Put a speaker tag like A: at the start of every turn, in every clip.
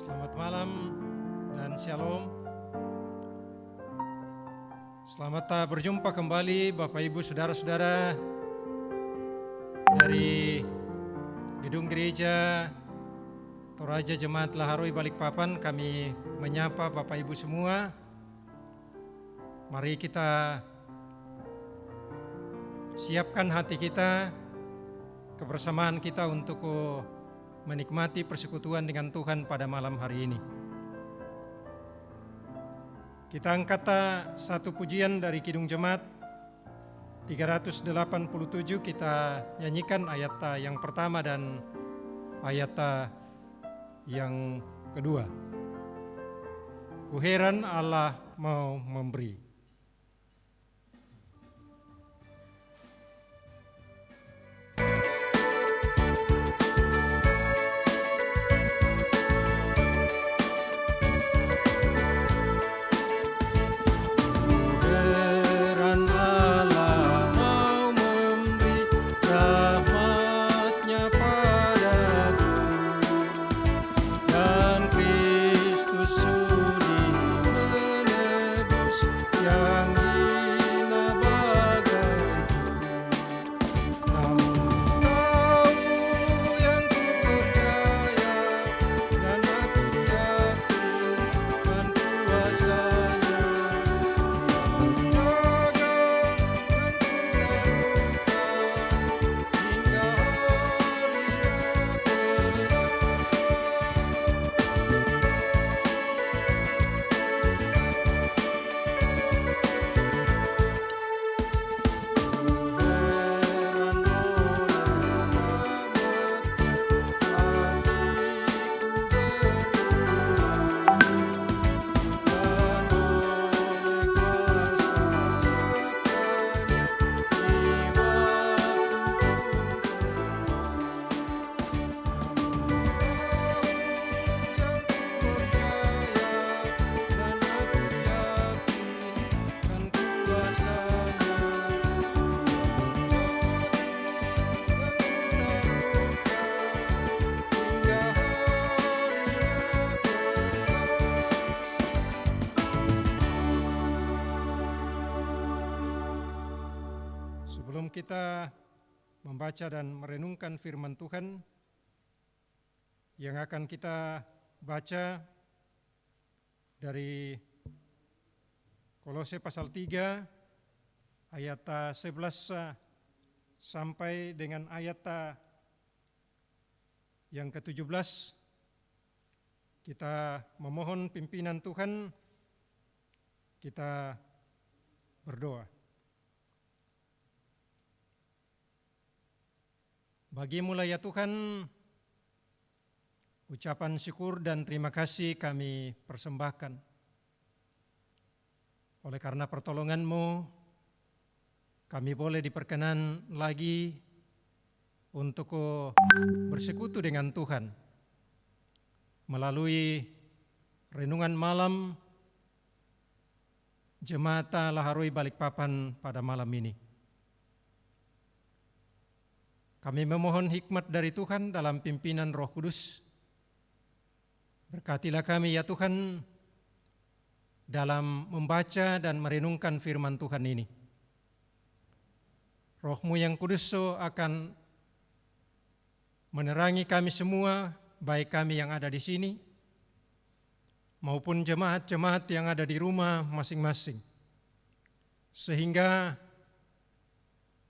A: Selamat malam dan shalom. Selamat berjumpa kembali Bapak Ibu Saudara-saudara dari Gedung Gereja Toraja Jemaat Laharoi Balikpapan. Kami menyapa Bapak Ibu semua. Mari kita siapkan hati kita, kebersamaan kita untuk menikmati persekutuan dengan Tuhan pada malam hari ini. Kita angkat satu pujian dari Kidung Jemaat 387, kita nyanyikan ayat yang pertama dan ayat yang kedua. Ku heran Allah mau memberi. Sebelum kita membaca dan merenungkan firman Tuhan yang akan kita baca dari Kolose pasal 3 ayat 11 sampai dengan ayat yang ke-17, kita memohon pimpinan Tuhan, kita berdoa. Bagimu lah ya Tuhan, ucapan syukur dan terima kasih kami persembahkan. Oleh karena pertolongan-Mu, kami boleh diperkenan lagi untuk bersekutu dengan Tuhan melalui renungan malam Jemaat Laharoi Balikpapan pada malam ini. Kami memohon hikmat dari Tuhan dalam pimpinan Roh Kudus. Berkatilah kami ya Tuhan dalam membaca dan merenungkan firman Tuhan ini. Roh-Mu yang kudus akan menerangi kami semua, baik kami yang ada di sini maupun jemaat-jemaat yang ada di rumah masing-masing. Sehingga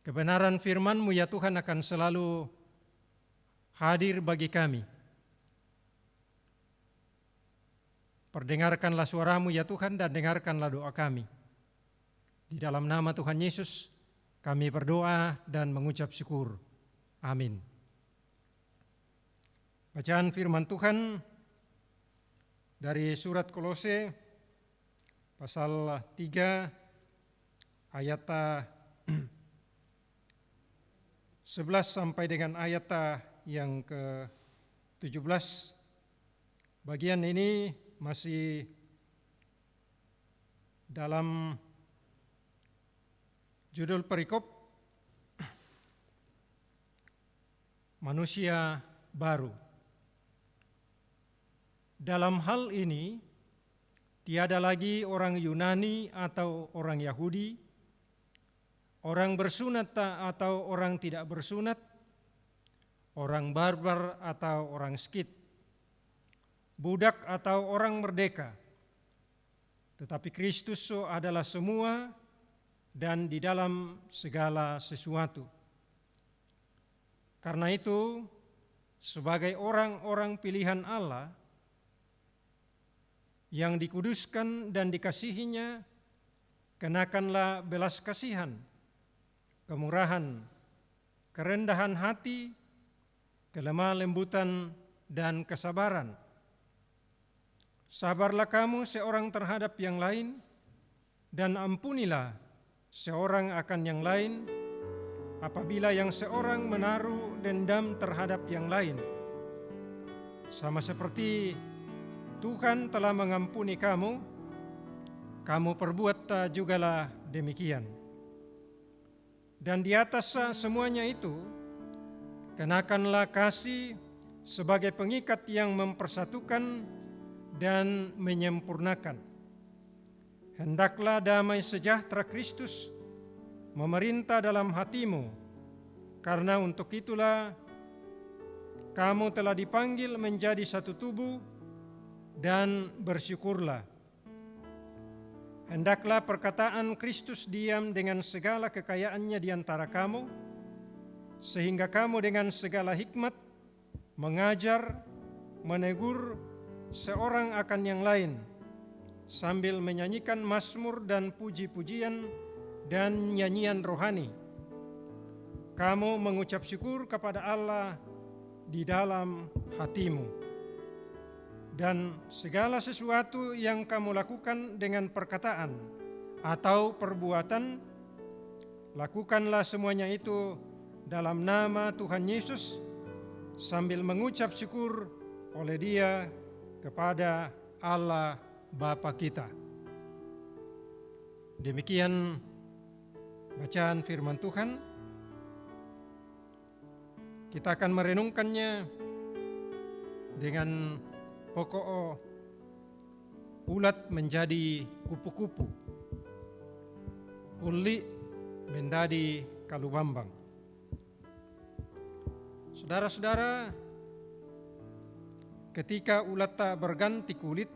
A: kebenaran firman-Mu ya Tuhan akan selalu hadir bagi kami. Perdengarkanlah suara-Mu ya Tuhan dan dengarkanlah doa kami. Di dalam nama Tuhan Yesus kami berdoa dan mengucap syukur. Amin. Bacaan firman Tuhan dari surat Kolose pasal 3 ayat 11 sampai dengan ayat yang ke-17. Bagian ini masih dalam judul perikop Manusia Baru. Dalam hal ini, tiada lagi orang Yunani atau orang Yahudi, orang bersunat atau orang tidak bersunat, orang barbar atau orang skit, budak atau orang merdeka. Tetapi Kristus adalah semua dan di dalam segala sesuatu. Karena itu, sebagai orang-orang pilihan Allah yang dikuduskan dan dikasihinya, kenakanlah belas kasihan, kemurahan, kerendahan hati, kelemah lembutan, dan kesabaran. Sabarlah kamu seorang terhadap yang lain, dan ampunilah seorang akan yang lain, apabila yang seorang menaruh dendam terhadap yang lain. Sama seperti Tuhan telah mengampuni kamu, kamu perbuat jugalah demikian. Dan di atas semuanya itu, kenakanlah kasih sebagai pengikat yang mempersatukan dan menyempurnakan. Hendaklah damai sejahtera Kristus memerintah dalam hatimu, karena untuk itulah kamu telah dipanggil menjadi satu tubuh, dan bersyukurlah. Hendaklah perkataan Kristus diam dengan segala kekayaannya di antara kamu, sehingga kamu dengan segala hikmat mengajar, menegur seorang akan yang lain, sambil menyanyikan mazmur dan puji-pujian dan nyanyian rohani. Kamu mengucap syukur kepada Allah di dalam hatimu. Dan segala sesuatu yang kamu lakukan dengan perkataan atau perbuatan, lakukanlah semuanya itu dalam nama Tuhan Yesus, sambil mengucap syukur oleh Dia kepada Allah Bapa kita. Demikian bacaan firman Tuhan. Kita akan merenungkannya dengan pokok ulat menjadi kupu-kupu, uli menjadi kalubambang. Saudara-saudara, ketika ulat tak berganti kulit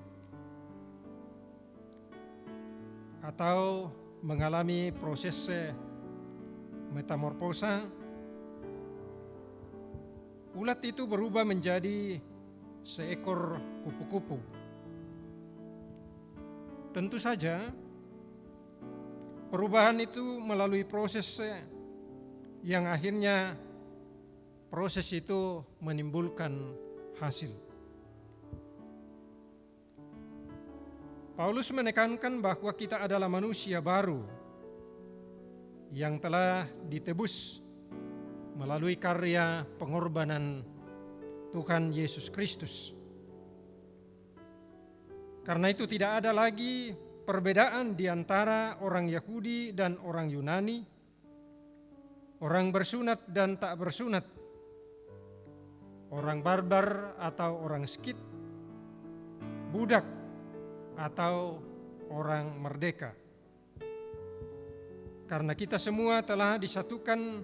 A: atau mengalami proses metamorfosa, ulat itu berubah menjadi seekor kupu-kupu. Tentu saja perubahan itu melalui proses yang akhirnya proses itu menimbulkan hasil. Paulus menekankan bahwa kita adalah manusia baru yang telah ditebus melalui karya pengorbanan Tuhan Yesus Kristus. Karena itu tidak ada lagi perbedaan di antara orang Yahudi dan orang Yunani, orang bersunat dan tak bersunat, orang barbar atau orang skit, budak atau orang merdeka. Karena kita semua telah disatukan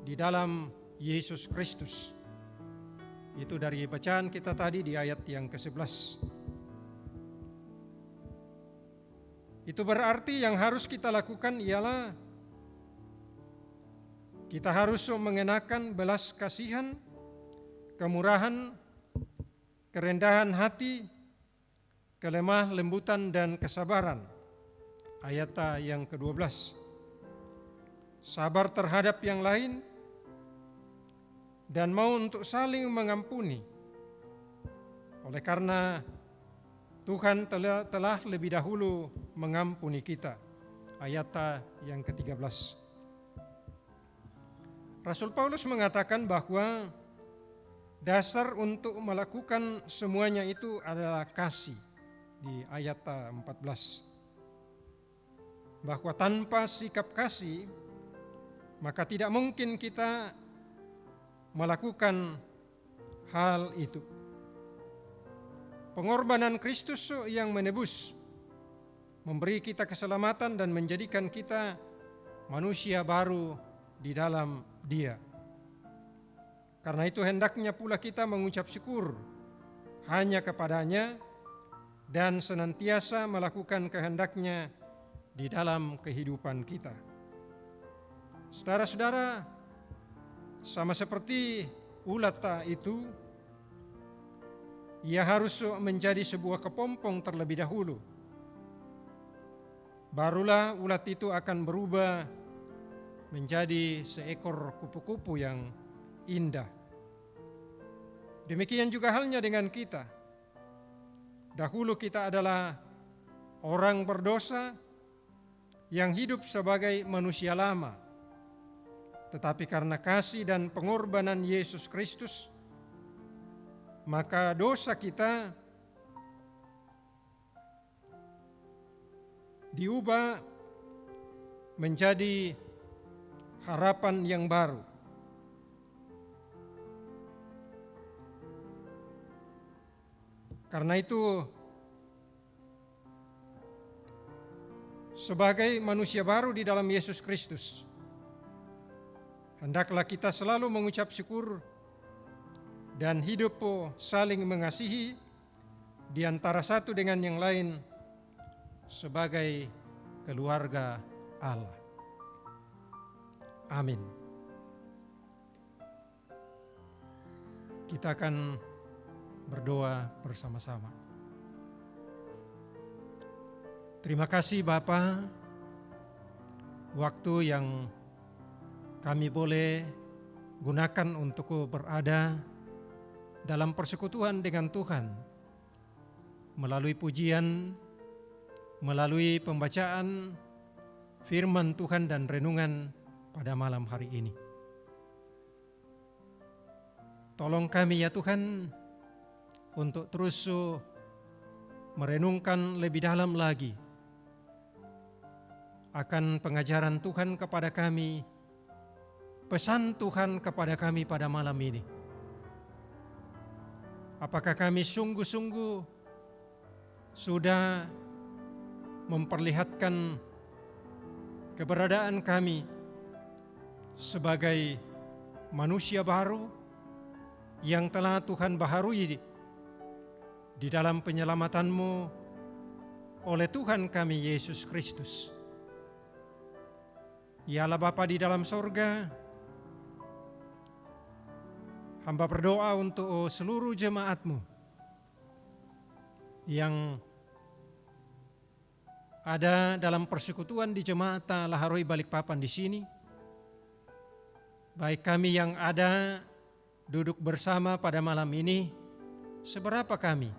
A: di dalam Yesus Kristus. Itu dari bacaan kita tadi di ayat yang ke-11. Itu berarti yang harus kita lakukan ialah kita harus mengenakan belas kasihan, kemurahan, kerendahan hati, kelemah lembutan dan kesabaran. Ayat yang ke-12. Sabar terhadap yang lain dan mau untuk saling mengampuni. Oleh karena Tuhan telah lebih dahulu mengampuni kita. Ayat yang ke-13. Rasul Paulus mengatakan bahwa dasar untuk melakukan semuanya itu adalah kasih di ayat 14. Bahwa tanpa sikap kasih, maka tidak mungkin kita melakukan hal itu. pengorbanan Kristus yang menebus, memberi kita keselamatan dan menjadikan kita manusia baru di dalam Dia. Karena itu hendaknya pula kita mengucap syukur hanya kepadanya dan senantiasa melakukan kehendak-Nya di dalam kehidupan kita. Saudara-saudara, sama seperti ulat itu, ia harus menjadi sebuah kepompong terlebih dahulu. Barulah ulat itu akan berubah menjadi seekor kupu-kupu yang indah. Demikian juga halnya dengan kita. Dahulu kita adalah orang berdosa yang hidup sebagai manusia lama. Tetapi karena kasih dan pengorbanan Yesus Kristus, maka dosa kita diubah menjadi harapan yang baru. Karena itu, sebagai manusia baru di dalam Yesus Kristus, hendaklah kita selalu mengucap syukur dan hidup saling mengasihi di antara satu dengan yang lain sebagai keluarga Allah. Amin. Kita akan berdoa bersama-sama. Terima kasih Bapa, waktu yang kami boleh gunakan untuk berada dalam persekutuan dengan Tuhan melalui pujian, melalui pembacaan firman Tuhan dan renungan pada malam hari ini. Tolong kami ya Tuhan untuk terus merenungkan lebih dalam lagi akan pengajaran Tuhan kepada kami, pesan Tuhan kepada kami pada malam ini. Apakah kami sungguh-sungguh sudah memperlihatkan keberadaan kami sebagai manusia baru yang telah Tuhan baharui di dalam penyelamatanmu oleh Tuhan kami Yesus Kristus. Ya Allah Bapa di dalam sorga, hamba berdoa untuk seluruh jemaat-Mu yang ada dalam persekutuan di Jemaat Laharoi Balikpapan di sini. Baik kami yang ada duduk bersama pada malam ini, seberapa kami.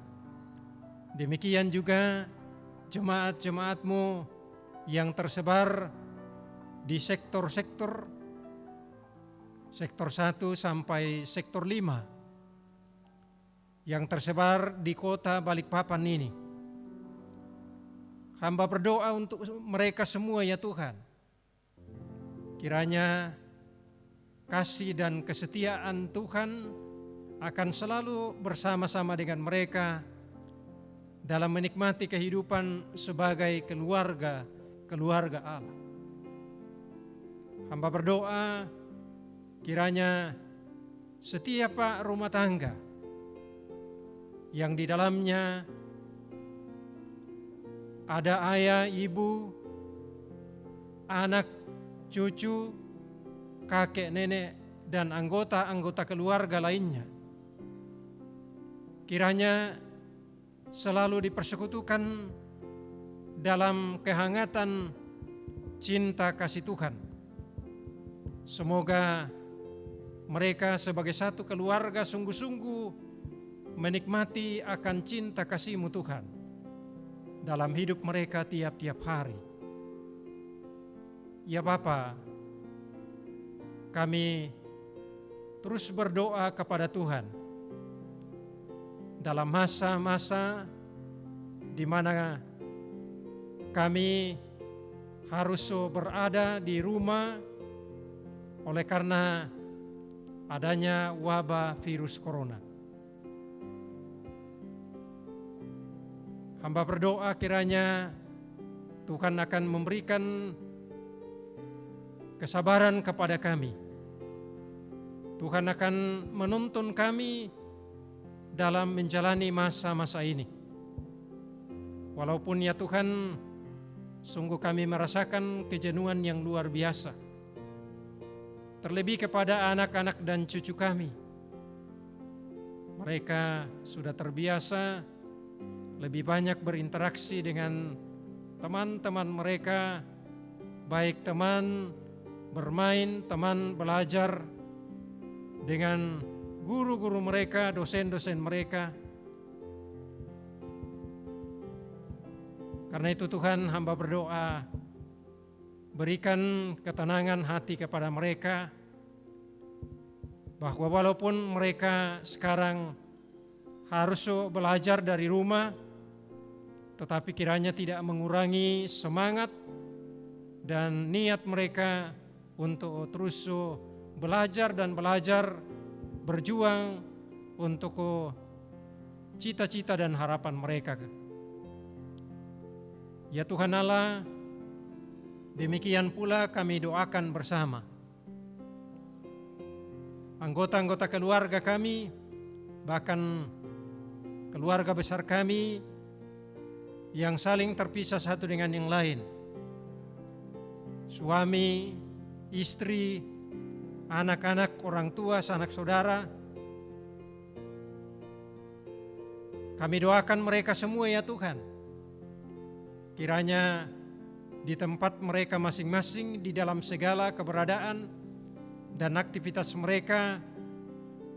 A: Demikian juga jemaat-jemaat-Mu yang tersebar di sektor-sektor, sektor 1 sampai sektor 5 yang tersebar di kota Balikpapan ini. Hamba berdoa untuk mereka semua ya Tuhan. Kiranya kasih dan kesetiaan Tuhan akan selalu bersama-sama dengan mereka dalam menikmati kehidupan sebagai keluarga Allah. Hamba berdoa kiranya setiap rumah tangga yang di dalamnya ada ayah, ibu, anak, cucu, kakek, nenek, dan anggota-anggota keluarga lainnya, kiranya selalu dipersekutukan dalam kehangatan cinta kasih Tuhan. Semoga mereka sebagai satu keluarga sungguh-sungguh menikmati akan cinta kasih-Mu Tuhan dalam hidup mereka tiap-tiap hari. Ya Bapa, kami terus berdoa kepada Tuhan dalam masa-masa di mana kami harus berada di rumah oleh karena adanya wabah virus corona. Hamba berdoa kiranya Tuhan akan memberikan kesabaran kepada kami. Tuhan akan menuntun kami dalam menjalani masa-masa ini. Walaupun ya Tuhan, sungguh kami merasakan kejenuhan yang luar biasa. Terlebih kepada anak-anak dan cucu kami. Mereka sudah terbiasa lebih banyak berinteraksi dengan teman-teman mereka, baik teman bermain, teman belajar, dengan guru-guru mereka, dosen-dosen mereka. Karena itu Tuhan, hamba berdoa, berikan ketenangan hati kepada mereka, bahwa walaupun mereka sekarang harus belajar dari rumah, tetapi kiranya tidak mengurangi semangat dan niat mereka untuk terus belajar dan belajar, berjuang untuk cita-cita dan harapan mereka. Ya Tuhan Allah, demikian pula kami doakan bersama anggota-anggota keluarga kami, bahkan keluarga besar kami yang saling terpisah satu dengan yang lain. Suami, istri, anak-anak, orang tua, sanak saudara. Kami doakan mereka semua ya Tuhan. Kiranya di tempat mereka masing-masing, di dalam segala keberadaan dan aktivitas mereka,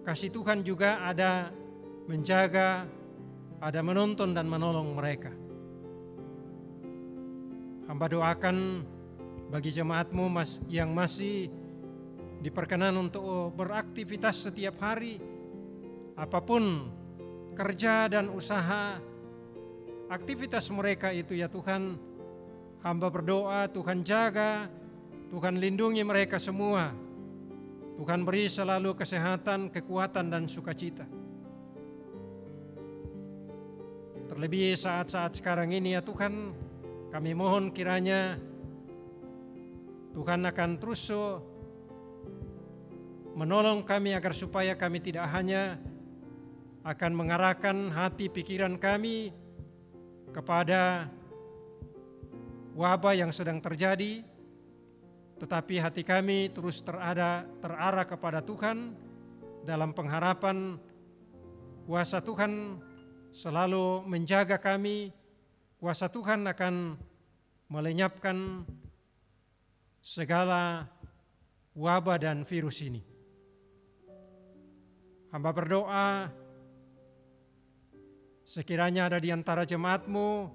A: kasih Tuhan juga ada menjaga, ada menuntun dan menolong mereka. Hamba doakan bagi jemaat-Mu yang masih diperkenan untuk beraktivitas setiap hari, apapun kerja dan usaha, aktivitas mereka itu ya Tuhan, hamba berdoa Tuhan jaga, Tuhan lindungi mereka semua. Tuhan beri selalu kesehatan, kekuatan dan sukacita. Terlebih saat-saat sekarang ini ya Tuhan, kami mohon kiranya Tuhan akan terus menolong kami agar supaya kami tidak hanya akan mengarahkan hati pikiran kami kepada wabah yang sedang terjadi, tetapi hati kami terus terarah kepada Tuhan dalam pengharapan kuasa Tuhan selalu menjaga kami, kuasa Tuhan akan melenyapkan segala wabah dan virus ini. Hamba berdoa sekiranya ada di antara jemaat-Mu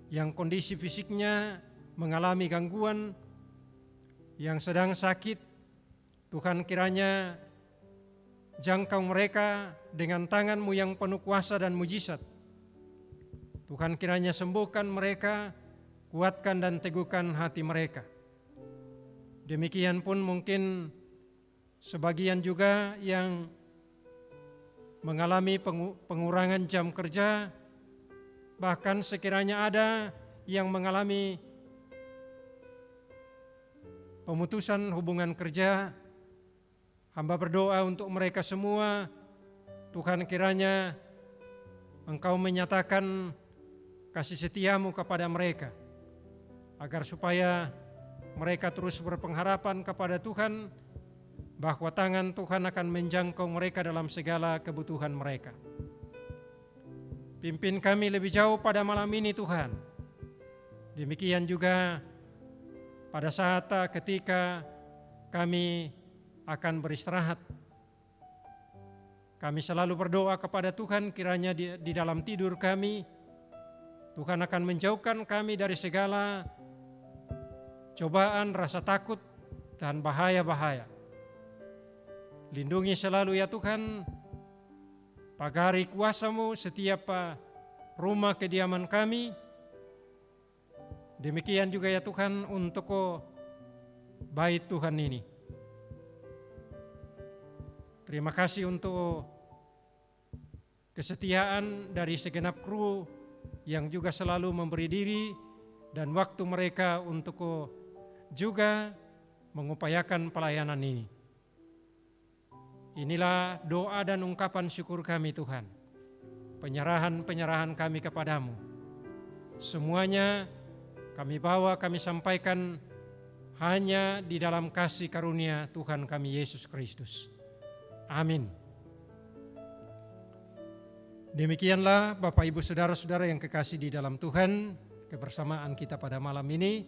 A: yang kondisi fisiknya mengalami gangguan, yang sedang sakit, Tuhan kiranya jangkau mereka dengan tangan-Mu yang penuh kuasa dan mujizat. Tuhan kiranya sembuhkan mereka, kuatkan dan teguhkan hati mereka. Demikian pun mungkin sebagian juga yang mengalami pengurangan jam kerja, bahkan sekiranya ada yang mengalami pemutusan hubungan kerja, hamba berdoa untuk mereka semua. Tuhan kiranya Engkau menyatakan kasih setia-Mu kepada mereka, agar supaya mereka terus berpengharapan kepada Tuhan, bahwa tangan Tuhan akan menjangkau mereka dalam segala kebutuhan mereka. Pimpin kami lebih jauh pada malam ini Tuhan. Demikian juga pada saat ketika kami akan beristirahat. Kami selalu berdoa kepada Tuhan kiranya di dalam tidur kami, Tuhan akan menjauhkan kami dari segala cobaan, rasa takut, dan bahaya-bahaya. Lindungi selalu ya Tuhan, pagari kuasa-Mu setiap rumah kediaman kami. Demikian juga ya Tuhan untuk bait Tuhan ini. Terima kasih untuk kesetiaan dari segenap kru yang juga selalu memberi diri dan waktu mereka untuk juga mengupayakan pelayanan ini. Inilah doa dan ungkapan syukur kami Tuhan. Penyerahan kami kepadamu. Semuanya kami bawa, kami sampaikan hanya di dalam kasih karunia Tuhan kami Yesus Kristus. Amin. Demikianlah Bapak Ibu Saudara-saudara yang kekasih di dalam Tuhan, kebersamaan kita pada malam ini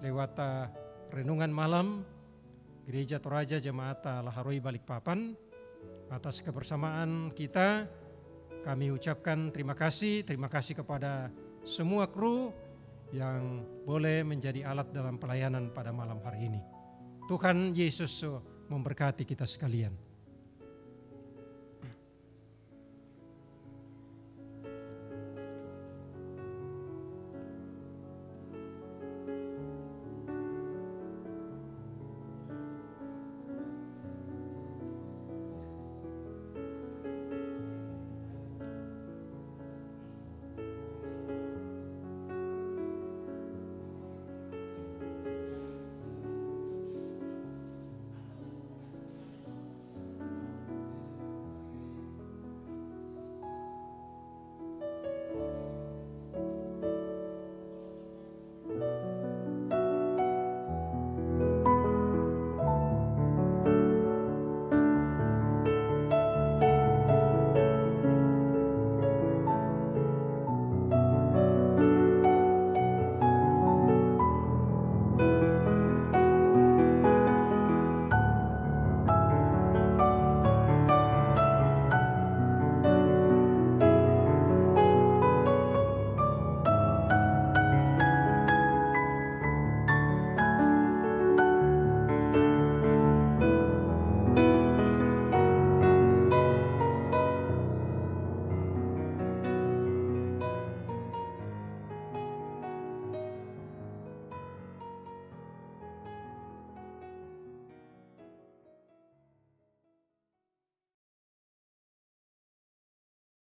A: lewat renungan malam Gereja Toraja Jemaat Laharoi Balikpapan. Atas kebersamaan kita kami ucapkan terima kasih kepada semua kru yang boleh menjadi alat dalam pelayanan pada malam hari ini. Tuhan Yesus memberkati kita sekalian.